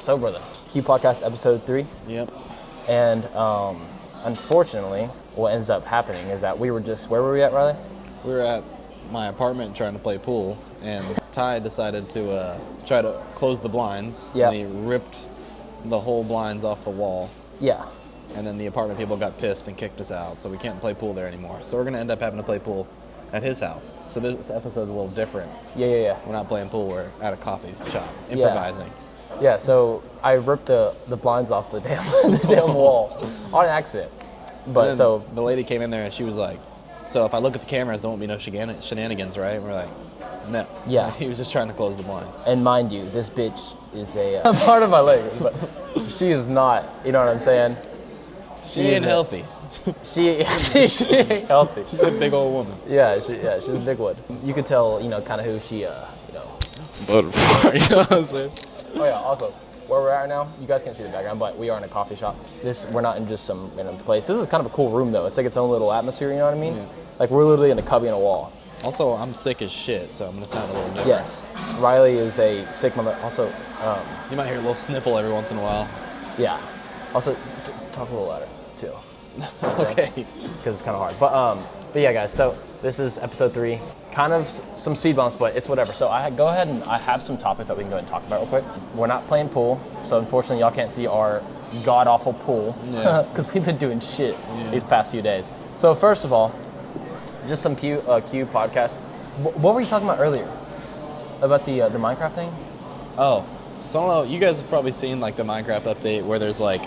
So, brother, Q Podcast episode 3. Yep. And unfortunately, what ends up happening is that we were just, where were we at, Riley? We were at my apartment trying to play pool, and Ty decided to try to close the blinds. Yep. And he ripped the whole blinds off the wall. Yeah. And then the apartment people got pissed and kicked us out, so we can't play pool there anymore. So we're going to end up having to play pool at his house. So this episode's a little different. Yeah. We're not playing pool, we're at a coffee shop, improvising. Yeah, so I ripped the blinds off the damn wall on accident. But so the lady came in there and she was like, "So if I look at the cameras, there won't be no shenanigans, right?" And we're like, "No." Yeah. He was just trying to close the blinds. And mind you, this bitch is a part of my leg, but she is not. You know what I'm saying? She ain't healthy. She ain't healthy. She's a big old woman. Yeah, she's a big one. You could tell, kind of who she, Butterfly, you know what I'm saying? Oh yeah, also, where we're at right now, you guys can't see the background, but we are in a coffee shop. We're not in just some random place. This is kind of a cool room though. It's like its own little atmosphere, you know what I mean? Yeah. Like we're literally in a cubby in a wall. Also, I'm sick as shit, so I'm gonna sound a little different. Yes, Riley is a sick mother. Also, You might hear a little sniffle every once in a while. yeah. Also, talk a little louder too. Okay. Because it's kind of hard. But yeah, guys. So this is episode 3. Kind of some speed bumps, but it's whatever. So I have some topics that we can go ahead and talk about real quick. We're not playing pool, so unfortunately y'all can't see our god awful pool because we've been doing shit these past few days. So first of all, just some Q podcast. What were you talking about earlier about the Minecraft thing? Oh, so I don't know. You guys have probably seen like the Minecraft update where there's like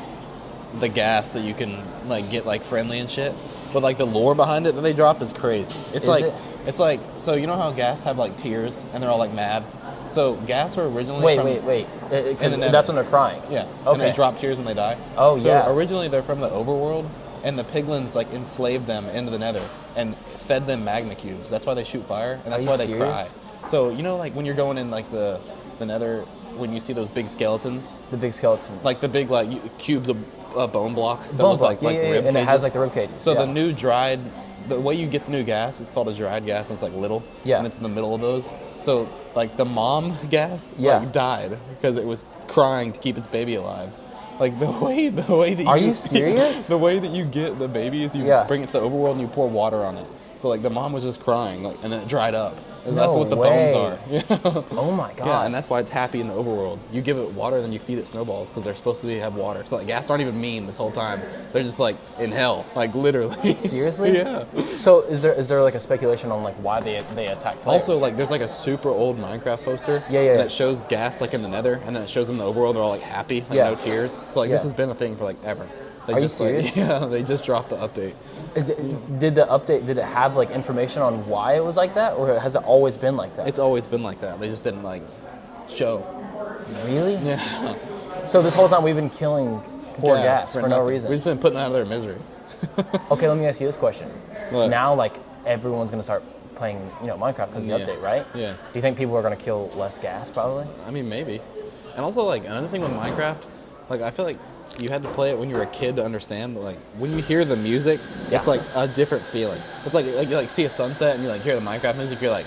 the gas that you can like get like friendly and shit. But like the lore behind it that they dropped is crazy. It's like so you know how gas have like tears and they're all like mad. So gas were originally wait. Because that's when they're crying. Yeah. Okay. And they drop tears when they die. Oh so yeah. So originally they're from the overworld, and the piglins like enslaved them into the nether and fed them magma cubes. That's why they shoot fire, and that's why they cry. So you know like when you're going in like the nether, when you see those big skeletons. The big skeletons. Like the big cubes of bone block that bone look block. like rib and cages. it has like the rib cages. So the way you get the new gas, it's called a dried gas, and it's like little. Yeah. And it's in the middle of those. So like the mom gas died because it was crying to keep its baby alive. Like the way that Are you serious? The way that you get the baby is you bring it to the overworld and you pour water on it. So like the mom was just crying, like, and then it dried up. That's what the bones are. Oh my god. Yeah, and that's why it's happy in the overworld. You give it water, then you feed it snowballs because they're supposed to have water. So like gas aren't even mean this whole time. They're just like in hell, like literally. Seriously? Yeah. So is there like a speculation on like why they attack players? Also, like there's like a super old Minecraft poster. Yeah. And it shows gas like in the nether, and then it shows them in the overworld. They're all like happy, like no tears. So like this has been a thing for like ever. Are you serious? They just dropped the update. Did the update, did it have like information on why it was like that, or has it always been like that? It's always been like that. They just didn't like show. Really? Yeah. So this whole time we've been killing poor gas for no reason. We've just been putting out of their misery. Okay, let me ask you this question. What? Now like everyone's gonna start playing, Minecraft because of the update, right? Yeah. Do you think people are gonna kill less gas probably? I mean, maybe. And also like another thing with Minecraft, like I feel like you had to play it when you were a kid to understand, but like when you hear the music, it's like a different feeling. It's like you like see a sunset and you like hear the Minecraft music, you're like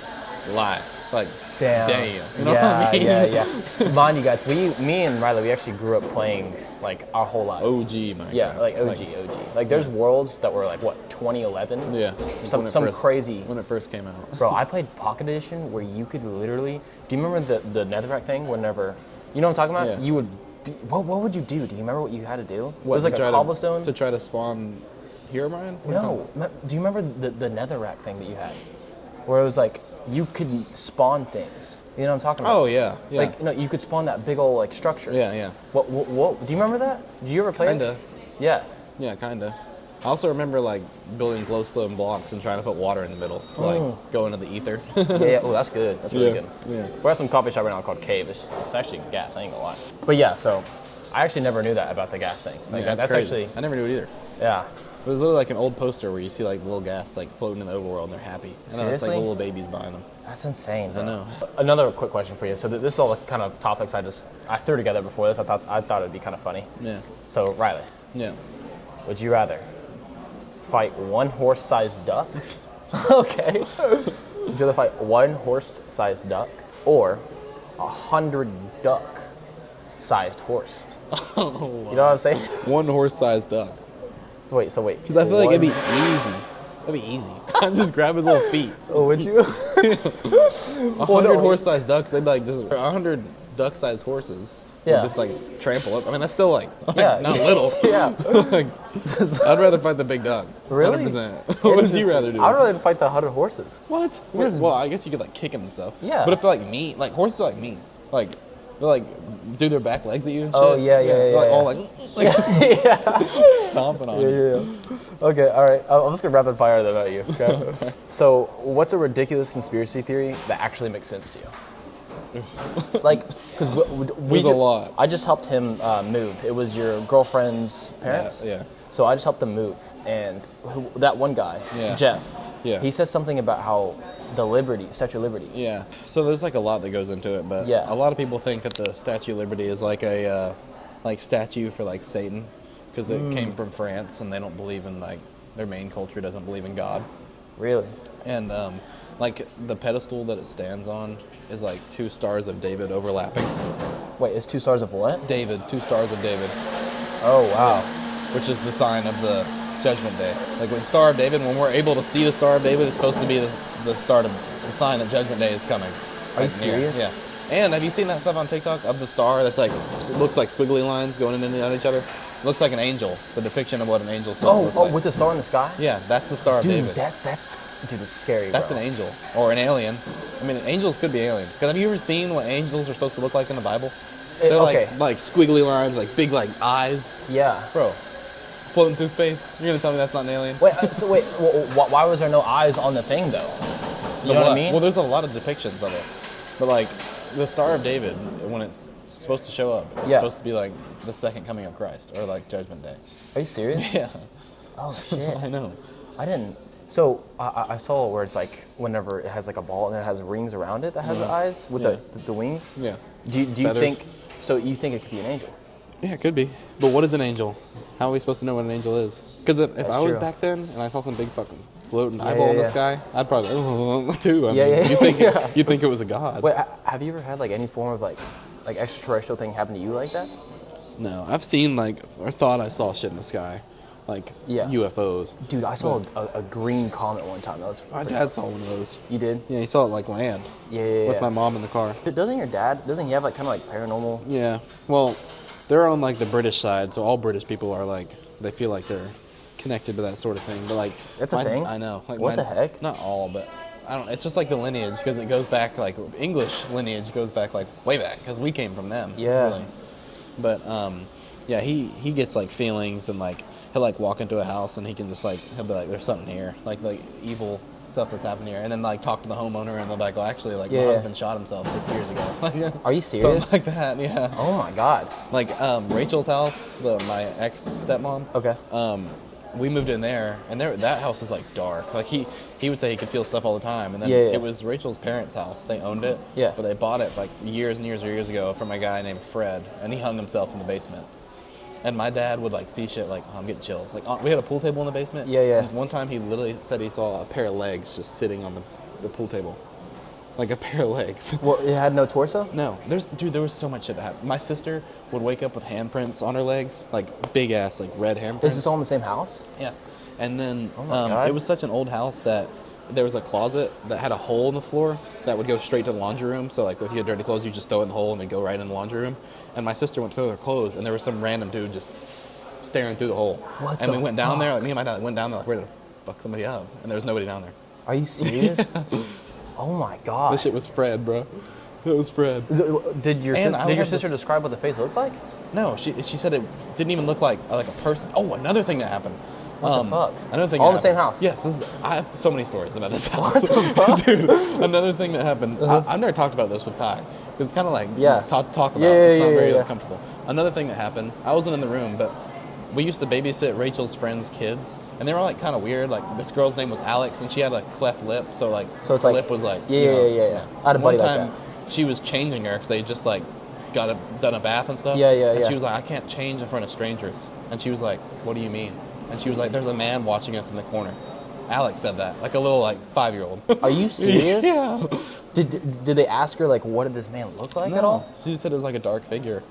live, like damn. You know what I mean? Yeah. Mind you guys, me and Riley, we actually grew up playing like our whole lives. OG Minecraft. Yeah, like OG. Like there's worlds that were like what 2011. Yeah. Some crazy. When it first came out. Bro, I played Pocket Edition where you could literally. Do you remember the netherrack thing? Whenever, you know what I'm talking about? Yeah. You would. What would you do? Do you remember what you had to do? What, it was like a cobblestone? To try to spawn Herobrine? No. Do you remember the netherrack thing that you had? Where it was like, you could spawn things. You know what I'm talking about? Oh, yeah. Like, you could spawn that big old, like, structure. Yeah. What, do you remember that? Do you ever play Kinda. it? Yeah. Yeah, kinda. I also remember, like, building glowstone blocks and trying to put water in the middle to, like, go into the ether. Yeah. Oh, that's good. That's really good. Yeah. We're at some coffee shop right now called Cave. It's actually gas, I ain't gonna lie. But yeah, so I actually never knew that about the gas thing. Like, that's crazy. actually... I never knew it either. Yeah. It was literally like an old poster where you see like little gas like floating in the overworld and they're happy. And then it's like little babies behind them. That's insane, bro. I know. Another quick question for you. So this is all the kind of topics I threw together before this. I thought it'd be kind of funny. Yeah. So Riley. Yeah. Would you rather fight one horse-sized duck? Okay. Would you rather fight one horse-sized duck or 100 duck? sized horse. Oh, wow. You know what I'm saying? One horse-sized duck. So wait. Because I feel like it'd be easy. That'd be easy. I'd just grab his little feet. Oh, would you? 100 horse-sized ducks, they'd like just 100 duck-sized horses. Yeah. Just like trample up. I mean, that's still like Yeah. not little. Yeah. Like, I'd rather fight the big dog. Really? 100%. What would you rather do? I'd rather fight the 100 horses. What? Because- Well, I guess you could like kick them and stuff. Yeah. But if they're like meat, like horses are like meat. Like they're like do their back legs at you and shit. Oh, yeah. They're like all like Yeah. stomping on you. Yeah. Okay, all right. I'm just going to rapid fire that at you. Okay? So, what's a ridiculous conspiracy theory that actually makes sense to you? Like, because There's a lot. I just helped him move. It was your girlfriend's parents. Yeah. So I just helped them move, and that one guy, Yeah. Jeff. Yeah. He says something about how the Statue of Liberty. Yeah. So there's like a lot that goes into it, but Yeah. a lot of people think that the Statue of Liberty is like a like statue for like Satan because it came from France and they don't believe in like their main culture doesn't believe in God. Really? And like the pedestal that it stands on is like 2 stars of David overlapping. Wait, it's 2 stars of what? David, 2 stars of David. Oh wow. Which is the sign of the Judgment Day. Like when Star of David, when we're able to see the Star of David, it's supposed to be the start of the sign that Judgment Day is coming. Are you serious? Yeah. And have you seen that stuff on TikTok of the star that's like looks like squiggly lines going in and out of each other? Looks like an angel. The depiction of what an angel's supposed to look like. With the star in the sky? Yeah, that's the Star of Dude, David. that's it's scary. That's bro. an angel or an alien. I mean, angels could be aliens. Because have you ever seen what angels are supposed to look like in the Bible? They're okay. like squiggly lines, like big like eyes. Yeah. Bro, floating through space. You're gonna tell me that's not an alien? Wait, why was there no eyes on the thing though? You know what I mean? Well, there's a lot of depictions of it, but like the Star of David, when it's supposed to show up, it's supposed to be like the second coming of Christ or like Judgment Day. Are you serious? Yeah. Oh shit. I know. I didn't. So I saw where it's like whenever it has like a ball and it has rings around it that has the eyes with the wings. Yeah. Do you Feathers. think? So you think it could be an angel? Yeah, it could be. But what is an angel? How are we supposed to know what an angel is? Because if I was true. back then and I saw some big fucking floating eyeball in the yeah. sky, I'd probably too. I Yeah, mean, yeah, you'd think it was a god. Wait, have you ever had like any form of like extraterrestrial thing happen to you like that? No, I've seen like or thought I saw shit in the sky, like UFOs. Dude, I saw a green comet one time. That was My dad saw one of those. You did? Yeah, he saw it like land. Yeah. With my mom in the car. Doesn't your dad? Doesn't he have like kind of like paranormal? Yeah. Well, they're on like the British side, so all British people are like they feel like they're connected to that sort of thing. But like That's a thing? I know. Like What the heck? Not all, but I don't. It's just like the lineage because it goes back like English lineage goes back like way back because we came from them. Yeah. Really. But yeah, he gets like feelings and like he'll like walk into a house and he can just like he'll be like there's something here like evil stuff that's happened here and then like talk to the homeowner and they'll be like well actually like my husband shot himself 6 years ago. Are you serious? Something like that, yeah. Oh my god. Like Rachel's house, my ex stepmom. Okay. We moved in there, and that house was like dark. Like he would say he could feel stuff all the time, and then Yeah. it was Rachel's parents' house. They owned it. Yeah. But they bought it like years and years ago from a guy named Fred, and he hung himself in the basement. And my dad would like see shit like I'm getting chills. Like we had a pool table in the basement. Yeah. And one time he literally said he saw a pair of legs just sitting on the pool table, like a pair of legs. Well, it had no torso? No, there was so much shit that happened. My sister would wake up with handprints on her legs, like big ass, like red handprints. Is this all in the same house? Yeah, and then my God. it was such an old house that there was a closet that had a hole in the floor that would go straight to the laundry room. So like if you had dirty clothes, you just throw it in the hole and it'd go right in the laundry room. And my sister went to throw her clothes, and there was some random dude just staring through the hole. What and the we went down there, fuck? like me and my dad went down there, like ready to fuck somebody up, and there was nobody down there. Are you serious? Oh my god. This shit was Fred, bro. It was Fred. Did your And I would have sister this- describe what the face looked like? No, she said it didn't even look like a person. Oh, another thing that happened. What the fuck? Another thing. All that in the same happened. house? Yes, I have so many stories about this house. What the fuck? Dude, another thing that happened. I've never talked about this with Ty. It's kind of like talk about. It's not very comfortable. Another thing that happened. I wasn't in the room, but we used to babysit Rachel's friends' kids, and they were all like kind of weird. Like this girl's name was Alex, and she had a cleft lip, so it's her like- lip was like Yeah. I had a buddy One like time, she was changing her because they just like done a bath and stuff. Yeah. And she was like, I can't change in front of strangers. And she was like, what do you mean? And she was like, there's a man watching us in the corner. Alex said that, like a little like 5-year-old. Are you serious? Yeah. Did they ask her like what did this man look like at all? She said it was like a dark figure.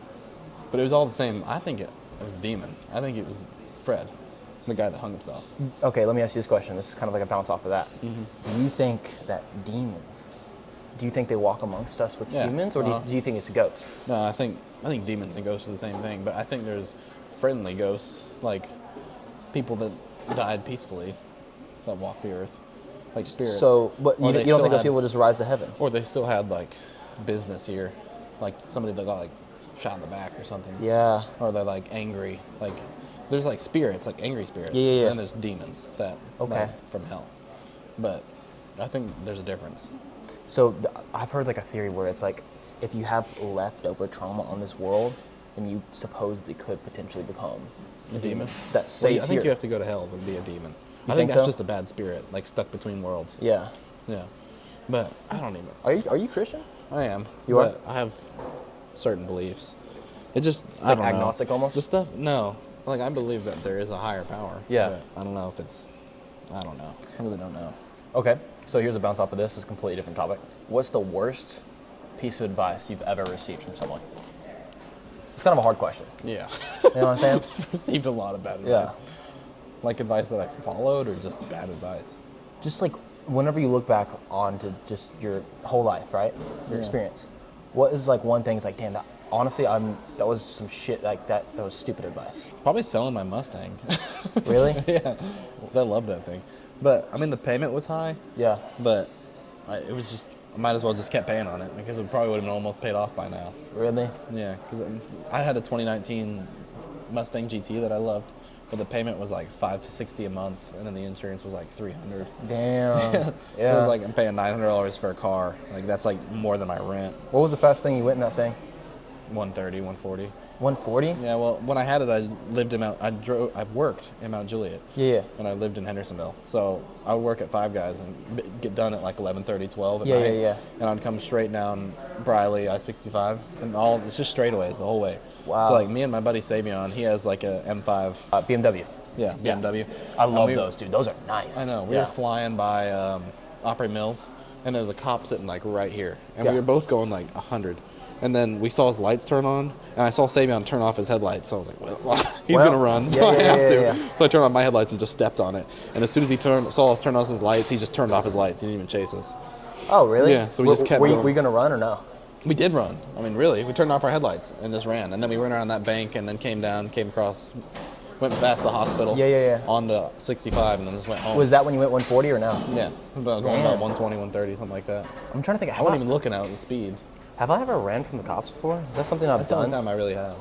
But it was all the same. I think it was a demon. I think it was Fred, the guy that hung himself. Okay, let me ask you this question. This is kind of like a bounce off of that. Do you think that demons, do you think they walk amongst us with humans, or do you think it's ghosts? No, I think demons and ghosts are the same thing, but I think there's friendly ghosts, like people that died peacefully that walk the earth, like spirits. So, but you don't think those people just rise to heaven? Or they still had like business here, like somebody that got like shot in the back or something. Yeah. Or they're like angry, like there's like spirits, like angry spirits. Yeah. And then there's demons that from hell. But I think there's a difference. So I've heard like a theory where it's like if you have leftover trauma on this world, then you supposedly could potentially become a demon. That stays I think here. you have to go to hell to be a demon. You I think think that's so? just a bad spirit, like stuck between worlds. Yeah. Yeah. But I don't even. Are you Christian? I am. You are? But I have certain beliefs. It just It's I like don't know. agnostic almost? The stuff. No. Like I believe that there is a higher power. Yeah. But I don't know if it's. I don't know. I really don't know. Okay, so here's a bounce off of this. It's a completely different topic. What's the worst piece of advice you've ever received from someone? It's kind of a hard question. Yeah. You know what I'm saying? I've received a lot of bad advice. Yeah. Like advice that I followed, or just bad advice. Just like whenever you look back onto just your whole life, right? Your experience. What is like one thing? It's like, damn, that honestly, that was some shit like that. That was stupid advice. Probably selling my Mustang. Really? Yeah. Because I love that thing. But I mean, the payment was high. Yeah. But it was just. I might as well just kept paying on it because it probably would have been almost paid off by now. Really? Yeah, because I had a 2019 Mustang GT that I loved, but the payment was like $560 a month, and then the insurance was like $300. Damn. Yeah. It was like I'm paying $900 for a car. Like that's like more than my rent. What was the fast thing you went in that thing? 130, 140. 140? Yeah. Well, when I had it, I worked in Mount Juliet. Yeah. And I lived in Hendersonville, so I would work at Five Guys and get done at like 11:30, 12 at night. Yeah. And I'd come straight down Briley, I-65, and it's just straightaways the whole way. Wow. So like me and my buddy Sabion, he has like a M5. BMW. Yeah, BMW. I love those, dude. Those are nice. I know. We were flying by Opry Mills, and there was a cop sitting like right here, and we were both going like 100. And then we saw his lights turn on, and I saw Sabion turn off his headlights. So I was like, well, he's going to run, so I have to. Yeah. So I turned on my headlights and just stepped on it. And as soon as he saw us turn off his lights, he just turned off his lights. He didn't even chase us. Oh, really? Yeah, so we just kept going. Were you going to run or no? We did run. I mean, really. We turned off our headlights and just ran. And then we went around that bank and then came across, went past the hospital. Yeah. Onto 65 and then just went home. Was that when you went 140 or no? Yeah. Going about 120, 130, something like that. I'm trying to think. I wasn't even looking out at the speed. Have I ever ran from the cops before? Is that something I've That's the only done? time I really have.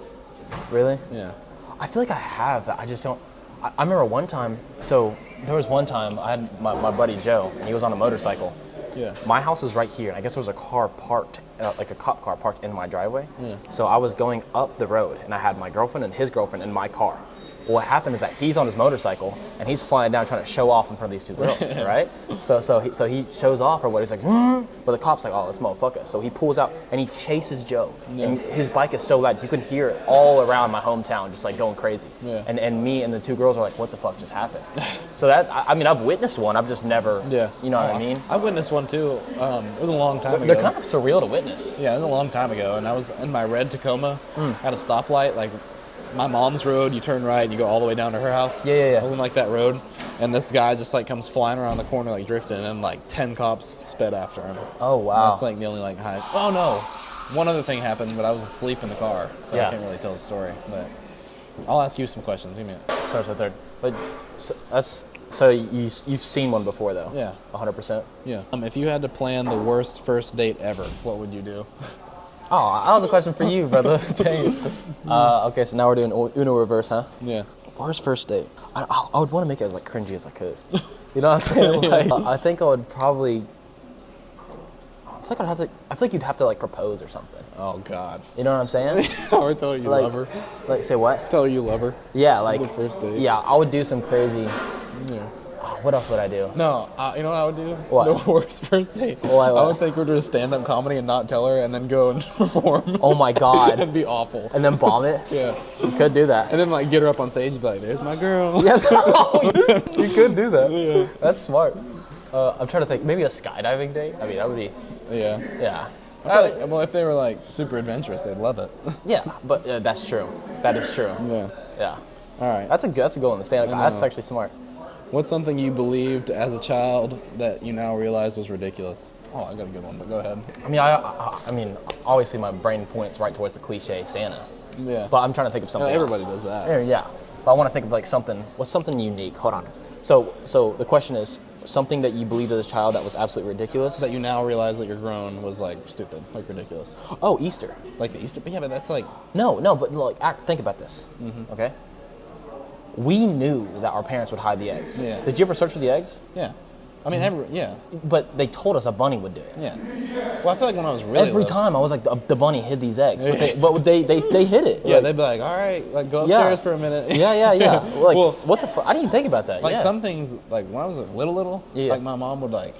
Really? Yeah. I feel like I have. I just don't. I remember one time. So there was one time I had my buddy Joe, and he was on a motorcycle. Yeah. My house is right here, and I guess there was a car parked, like a cop car parked in my driveway. Yeah. So I was going up the road, and I had my girlfriend and his girlfriend in my car. Well, what happened is that he's on his motorcycle, and he's flying down trying to show off in front of these two girls, right? So he shows off or what? He's like, but the cop's like, oh, this motherfucker. So he pulls out, and he chases Joe. Yeah. And his bike is so loud, you can hear it all around my hometown, just like going crazy. Yeah. And me and the two girls are like, what the fuck just happened? So that, I mean, I've witnessed one. I've just never, you know what I mean? I witnessed one too. It was a long time ago. They're kind of surreal to witness. Yeah, it was a long time ago, and I was in my red Tacoma at a stoplight, like my mom's road. You turn right, and you go all the way down to her house. Yeah. I was in like that road, and this guy just like comes flying around the corner like drifting, and like 10 cops sped after him. Oh wow. That's like the only like high. Oh no, one other thing happened, but I was asleep in the car, so I can't really tell the story. But I'll ask you some questions. Give me a Starts at third. But so you've seen one before though. Yeah. 100%. Yeah. If you had to plan the worst first date ever, what would you do? Oh, that was a question for you, brother. Dang. Okay, so now we're doing Uno reverse, huh? Yeah. Worst first date. I would want to make it as like cringy as I could. You know what I'm saying? Like, I think I would probably. I feel like you'd have to like propose or something. Oh God. You know what I'm saying? Or tell her you love her. Like say what? Tell her you love her. Yeah, like The first date. Yeah, I would do some crazy. Yeah. What else would I do? No, you know what I would do? What? The worst first date. What? I would take her to a stand-up comedy and not tell her, and then go and perform. Oh my God. It'd be awful. And then bomb it? Yeah. You could do that. And then like get her up on stage and be like, "There's my girl." Yes. You could do that. Yeah. That's smart. I'm trying to think. Maybe a skydiving date. I mean, that would be. Yeah. Yeah. I feel like, well, if they were like super adventurous, they'd love it. Yeah, but that's true. That is true. Yeah. Yeah. All right. That's a good one. That's actually smart. What's something you believed as a child that you now realize was ridiculous? Oh, I got a good one, but go ahead. I mean, I mean, obviously my brain points right towards the cliche Santa. Yeah. But I'm trying to think of something everybody else. does that. Yeah. But I want to think of like what's something unique? Hold on. So the question is, something that you believed as a child that was absolutely ridiculous? That you now realize that you're grown was like stupid, like ridiculous. Oh, Easter. Like the Easter? Yeah, but that's like... No, but like, think about this, okay? We knew that our parents would hide the eggs. Yeah. Did you ever search for the eggs? Yeah. I mean, yeah. But they told us a bunny would do it. Yeah. Well, I feel like when I was really Every little, time I was like, the bunny hid these eggs. But they hid it. Yeah, like, they'd be like, all right, like go upstairs for a minute. Yeah. Like, well, what the fuck? I didn't even think about that. Like yeah. some things, like when I was little, Yeah. like my mom would like,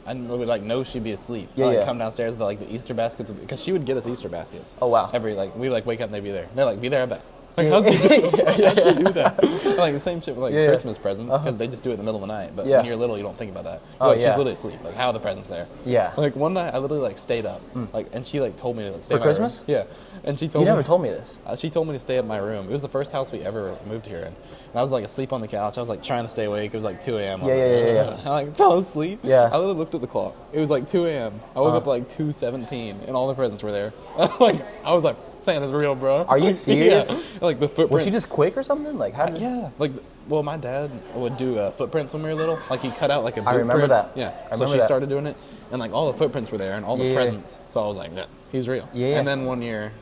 I would like know she'd be asleep. Yeah, I'd, like yeah. come downstairs with like the Easter baskets because she would get us Easter baskets. Oh wow. Every like we would like wake up and they'd be there. They're like, be there, I bet. Like, Yeah. how'd you do that? Like the same shit with like Yeah, yeah. Christmas presents because they just do it in the middle of the night. But Yeah. when you're little, you don't think about that. Oh, Like she's yeah. literally asleep. Like how are the presents there? Yeah. Like one night I literally like stayed up, like and she like told me to like, stay For in my room. Christmas? Yeah, and she told You me never told me this. She told me to stay at my room. It was the first house we ever moved here in. And I was like asleep on the couch. I was like trying to stay awake. It was like 2 a.m. Yeah. I like fell asleep. Yeah. I literally looked at the clock. It was like 2 a.m. I woke up like 2:17 and all the presents were there. Like I was like, Santa's real, bro. Are you serious? Yeah. Like the footprint. Was she just quick or something? Like how did? Yeah. Like, well, my dad would do footprints when we were little. Like he cut out like a boot I remember print. that. Yeah. I So remember she that. started doing it, and like all the footprints were there and all the Yeah. presents. So I was like, yeah, he's real. Yeah. And then one year,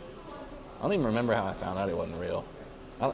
I don't even remember how I found out he wasn't real.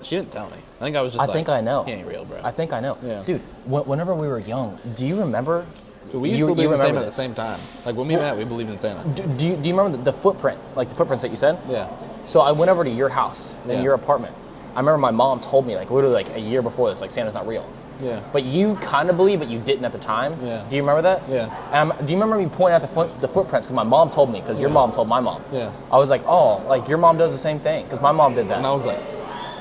She didn't tell me. I think I was just I think I know. He ain't real, bro. I think I know. Yeah. Dude, whenever we were young, do you remember? We used you, to believe you in Santa remember at the this? same time. Like when we met, we believed in Santa. Do you remember the footprint, like the footprints that you said? Yeah. So I went over to your house in Yeah. your apartment. I remember my mom told me, like literally like a year before this, like Santa's not real. Yeah. But you kind of believe, but you didn't at the time. Yeah. Do you remember that? Yeah. Do you remember me pointing out the footprints? Because my mom told me. Because your mom told my mom. Yeah. I was like, oh, like your mom does the same thing. Because my mom did that. And I was like,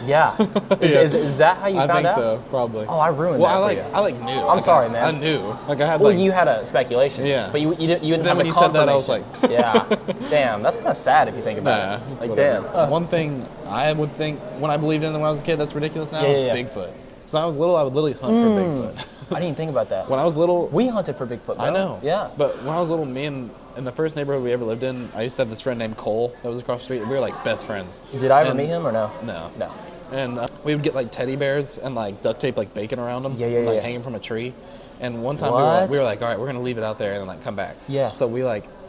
yeah. Is that how you I found think out? so, probably. Oh, I ruined well, that for you. I like knew. I'm Like, sorry, man. I knew. Like I had Well, like. you had a speculation. Yeah. But you didn't Then have when a you said that, I was confirmation. Yeah. Damn, that's kind of sad if you think about Nah, it. it's Like, whatever. damn. One thing I would think when I believed in it when I was a kid that's ridiculous now Yeah, is yeah. Bigfoot. So when I was little, I would literally hunt for Bigfoot. I didn't even think about that. When I was little, We hunted for Bigfoot, bro. I know. Yeah. But when I was little, me and in the first neighborhood we ever lived in, I used to have this friend named Cole that was across the street. We were like best friends. Did I ever And- meet him or no? No. No. And we would get like teddy bears and like duct tape like bacon around them. Yeah, and, like yeah. hanging from a tree. And one time What? we were like, all right, we're gonna leave it out there and then like come back. Yeah. So we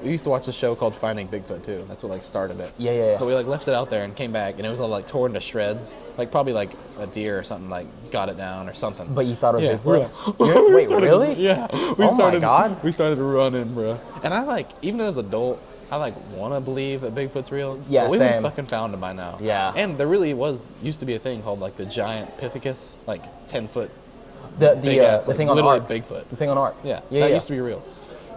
used to watch a show called Finding Bigfoot too. That's what like started it. Yeah. But we like left it out there and came back and it was all like torn to shreds. Like probably like a deer or something like got it down or something. But you thought it was Yeah, Bigfoot? we Wait, started- really? Yeah. Oh my God. We started running, bro. And I like, even as an adult, I like want to believe that Bigfoot's real. Yeah, but we same. would fucking found him by now. Yeah. And there really used to be a thing called like the giant Pithecus, like 10-foot The big ass, the like, thing on literally Ark. Bigfoot. The thing on Ark. Yeah. Yeah. That yeah. used to be real.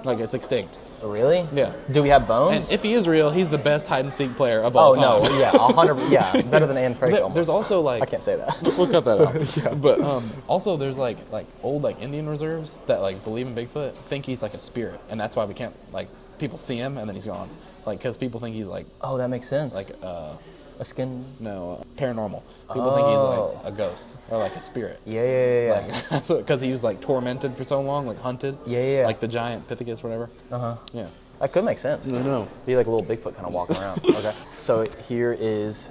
Like it's extinct. Really? Yeah. Do we have And bones? if he is real, he's the best hide and seek player of all Oh time. no, yeah, 100. Yeah, better than Anne Frank. There- Almost. There's also like I can't say that. We'll cut that out. But also there's like old like Indian reserves that like believe in Bigfoot, think he's like a spirit, and that's why we can't like people see him and then he's gone, like because people think he's like Oh, that makes sense. like a skin. paranormal. People think he's Oh. like a ghost or like a spirit. Yeah. Like so because he was like tormented for so long, like hunted. Yeah. Like the giant Pithecus, whatever. Yeah. That could make sense. No. Be like a little Bigfoot kind of walking around. Okay. So here is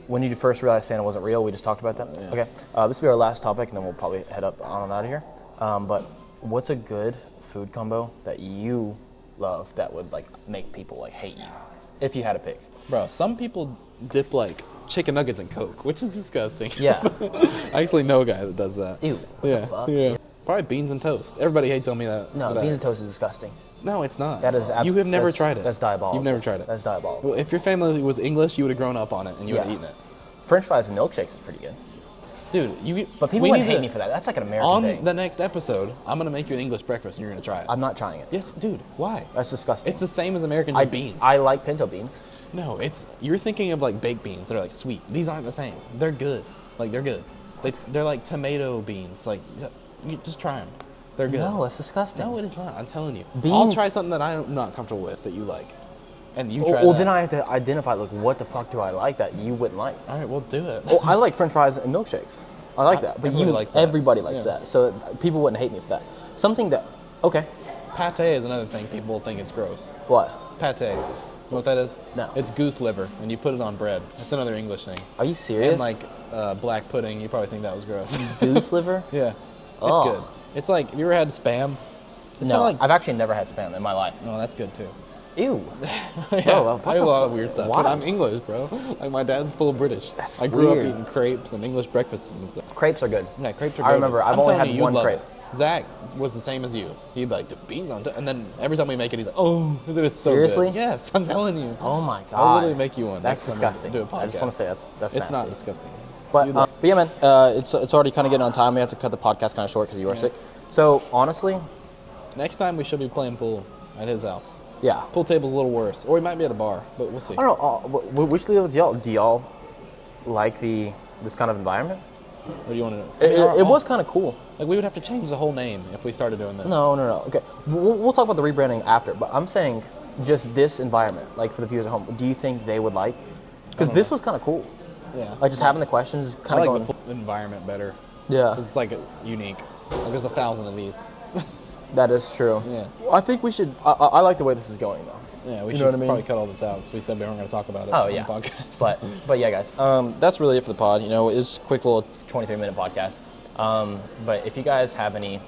When did you first realize Santa wasn't real? We just talked about that. Yeah. Okay. This will be our last topic, and then we'll probably head up on and out of here. But what's a good food combo that you love that would like make people like hate you, if you had to pick? Bro, some people dip like chicken nuggets in Coke, which is disgusting. Yeah. I actually know a guy that does that. Ew. What Yeah. the fuck? Yeah. Probably beans and toast. Everybody hates on me that. No, for that. beans and toast is disgusting. No, it's not. That is You have never that's- tried it. That's diabolical. You've never tried it. That's diabolical. Well, if your family was English, you would have grown up on it and you would have Yeah. eaten it. French fries and milkshakes is pretty good. Dude, But people wouldn't hate me for that. That's like an American On thing. the next episode, I'm gonna make you an English breakfast and you're gonna try it. I'm not trying it. Yes, dude. Why? That's disgusting. It's the same as American just beans. I like pinto beans. No, you're thinking of like baked beans that are like sweet. These aren't the same. They're good. Like they're good. They're like tomato beans. Like you just try them. They're good. No, that's disgusting. No, it is not. I'm telling you. Beans- I'll try something that I'm not comfortable with that you like. and you try Well, that. then I have to identify, like, what the fuck do I like that you wouldn't like? All right, we'll do it. Well, I like French fries and milkshakes. I like that. But Everybody likes that. that. So people wouldn't hate me for that. Something that, okay. Pate is another thing people think it's gross. What? Pate. You know what that is? No. It's goose liver, and you put it on bread. It's another English thing. Are you serious? And like black pudding, you probably think that was gross. Goose liver? Yeah. It's Oh. good. It's like, have you ever had Spam? It's No, kinda I've actually never had Spam in my life. Oh, that's good too. Ew. Yeah, Bro, what I eat the a lot of fuck? weird stuff. Why? But I'm English, bro. Like my dad's full British. That's I grew weird. up eating crepes and English breakfasts and stuff. Crepes are good. Yeah, crepes are I good. remember, I've I'm only telling had you, one you'd love crepe. it. Zach was the same as you. He'd be like, the beans on top. And then every time we make it, he's like, oh, it's so Seriously? good. Yes, I'm telling you. Oh my god. I'll literally make you one. That's next time we disgusting. do a podcast. I just want to say that's It's nasty. not disgusting. But, You'd but love yeah, man, it's already kind of getting on time. We have to cut the podcast kind of short because you are sick. So honestly, Next time we should be playing pool at his house. yeah. Pool table's a little worse. Or we might be at a bar, but we'll see. I don't know. We should leave it with y'all. Do y'all like this kind of environment? Or do you want to know? It was kind of cool. Like, we would have to change the whole name if we started doing this. No. Okay. We'll talk about the rebranding after, but I'm saying just this environment, like for the viewers at home, do you think they would like? Because this was kind of cool. Yeah. Like just having the questions, I kind of like going. the pool environment better. Yeah, 'Cause it's like unique. Like, there's 1,000 of these. that is true. Yeah. I think we should. I like the way this is going though. Yeah, we You should know what I mean? probably cut all this out because we said we weren't going to talk about it Oh on yeah. the podcast. But yeah, guys, that's really it for the pod. You know, it's a quick little 23-minute podcast. But if you guys have any,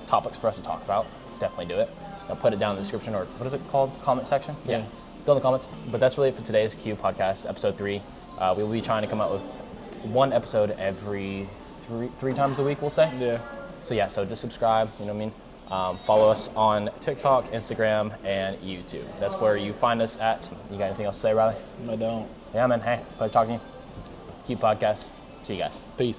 topics for us to talk about, definitely do it. I'll put it down in the description, or what is it called? Comment section? Yeah. Go in the comments. But that's really it for today's Q podcast, episode 3. We will be trying to come out with one episode every three times a week, we'll say. Yeah. So just subscribe, you know what I mean? Follow us on TikTok, Instagram, and YouTube. That's where you find us at. You got anything else to say, Riley? I don't. Yeah, man. Hey, pleasure talking to you. Q podcast. See you guys. Peace.